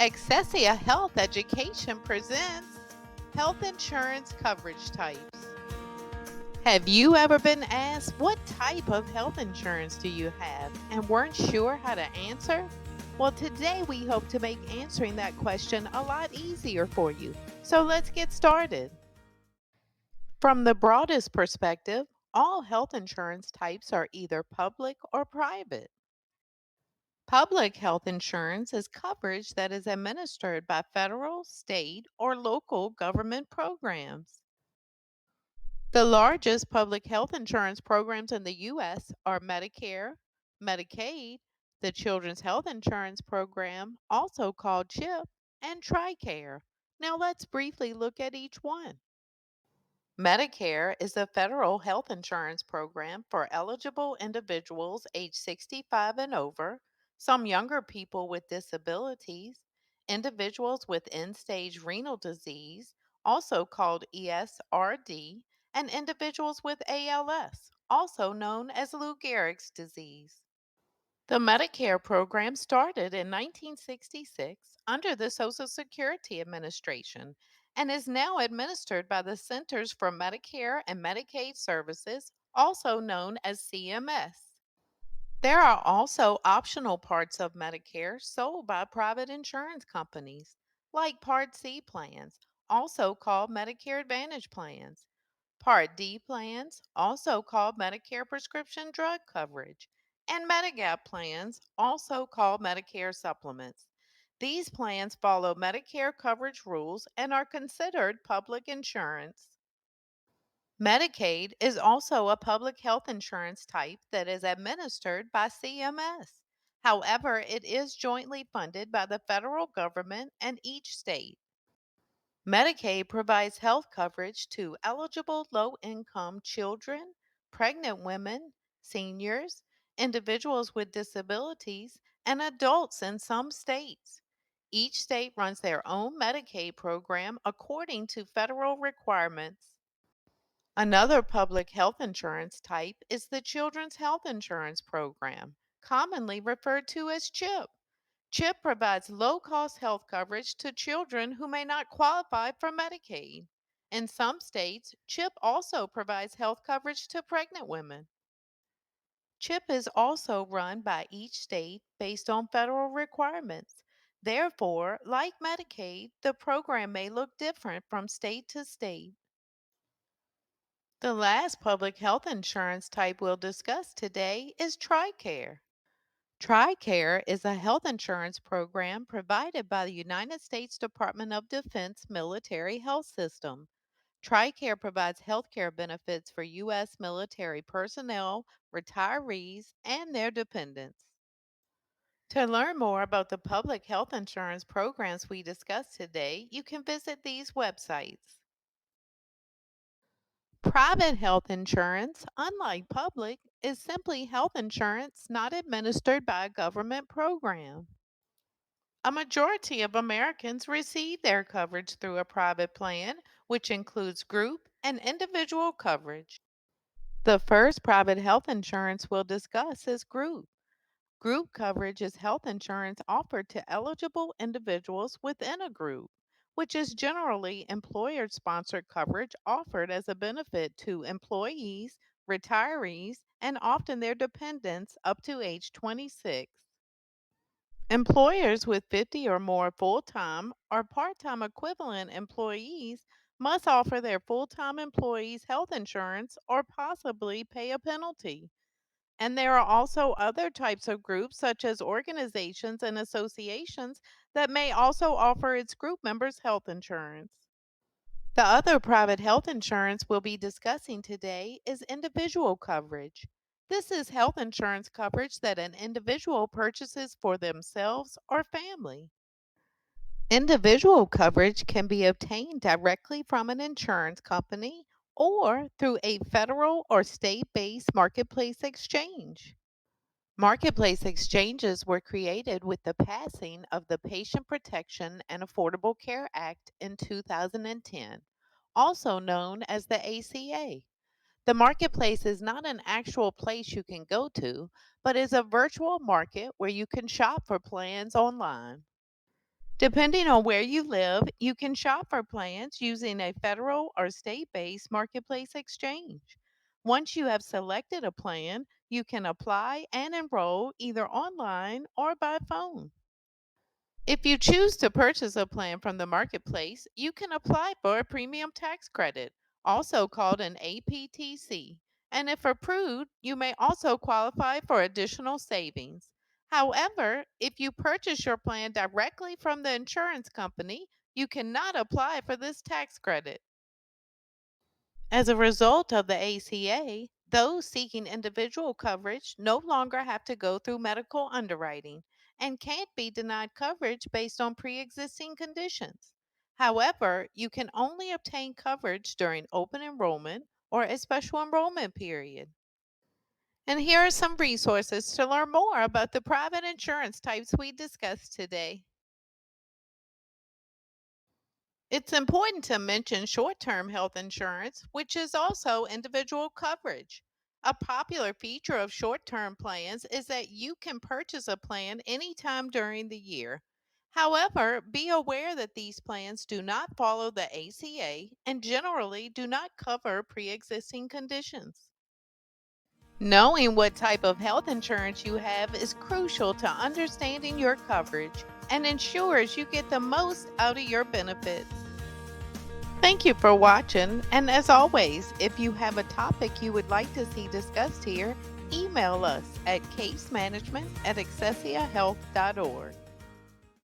Accessia Health Education presents health insurance coverage types. Have you ever been asked what type of health insurance do you have and weren't sure how to answer? Well, today we hope to make answering that question a lot easier for you. So let's get started. From the broadest perspective, all health insurance types are either public or private. Public health insurance is coverage that is administered by federal, state, or local government programs. The largest public health insurance programs in the U.S. are Medicare, Medicaid, the Children's Health Insurance Program, also called CHIP, and Tricare. Now let's briefly look at each one. Medicare is a federal health insurance program for eligible individuals age 65 and over, some younger people with disabilities, individuals with end stage renal disease, also called ESRD, and individuals with ALS, also known as Lou Gehrig's disease. The Medicare program started in 1966 under the Social Security Administration and is now administered by the Centers for Medicare and Medicaid Services, also known as CMS. There are also optional parts of Medicare sold by private insurance companies, like Part C plans, also called Medicare Advantage plans. Part D plans, also called Medicare prescription drug coverage, and Medigap plans, also called Medicare supplements. These plans follow Medicare coverage rules and are considered public insurance. Medicaid is also a public health insurance type that is administered by CMS. However, it is jointly funded by the federal government and each state. Medicaid provides health coverage to eligible low income children, pregnant women, seniors, individuals with disabilities, and adults in some states. Each state runs their own Medicaid program according to federal requirements. Another public health insurance type is the Children's Health Insurance Program, commonly referred to as CHIP. CHIP provides low cost health coverage to children who may not qualify for Medicaid. In some states, CHIP also provides health coverage to pregnant women. CHIP is also run by each state based on federal requirements. Therefore, like Medicaid, the program may look different from state to state. The last public health insurance type we'll discuss today is TRICARE. TRICARE is a health insurance program provided by the United States Department of Defense Military Health System. TRICARE provides health care benefits for U.S. military personnel, retirees, and their dependents. To learn more about the public health insurance programs we discussed today, you can visit these websites. Private health insurance, unlike public, is simply health insurance not administered by a government program. A majority of Americans receive their coverage through a private plan, which includes group and individual coverage. The first private health insurance we'll discuss is group. Group coverage is health insurance offered to eligible individuals within a group, which is generally employer sponsored coverage offered as a benefit to employees, retirees, and often their dependents up to age 26. Employers with 50 or more full time or part time equivalent employees must offer their full time employees health insurance or possibly pay a penalty. And there are also other types of groups, such as organizations and associations, that may also offer its group members health insurance. The other private health insurance we'll be discussing today is individual coverage. This is health insurance coverage that an individual purchases for themselves or family. Individual coverage can be obtained directly from an insurance company or through a federal or state based marketplace exchange. Marketplace exchanges were created with the passing of the Patient Protection and Affordable Care Act in 2010, also known as the ACA. The marketplace is not an actual place you can go to, but is a virtual market where you can shop for plans online. Depending on where you live, you can shop for plans using a federal or state based marketplace exchange. Once you have selected a plan, you can apply and enroll either online or by phone. If you choose to purchase a plan from the marketplace, you can apply for a premium tax credit, also called an APTC. And if approved, you may also qualify for additional savings. However, if you purchase your plan directly from the insurance company, you cannot apply for this tax credit. As a result of the ACA, those seeking individual coverage no longer have to go through medical underwriting and can't be denied coverage based on pre existing conditions. However, you can only obtain coverage during open enrollment or a special enrollment period. And here are some resources to learn more about the private insurance types we discussed today. It's important to mention short term health insurance, which is also individual coverage. A popular feature of short term plans is that you can purchase a plan anytime during the year. However, be aware that these plans do not follow the ACA and generally do not cover pre existing conditions. Knowing what type of health insurance you have is crucial to understanding your coverage and ensures you get the most out of your benefits. Thank you for watching, and as always, if you have a topic you would like to see discussed here, email us at casemanagement@accessiahealth.org.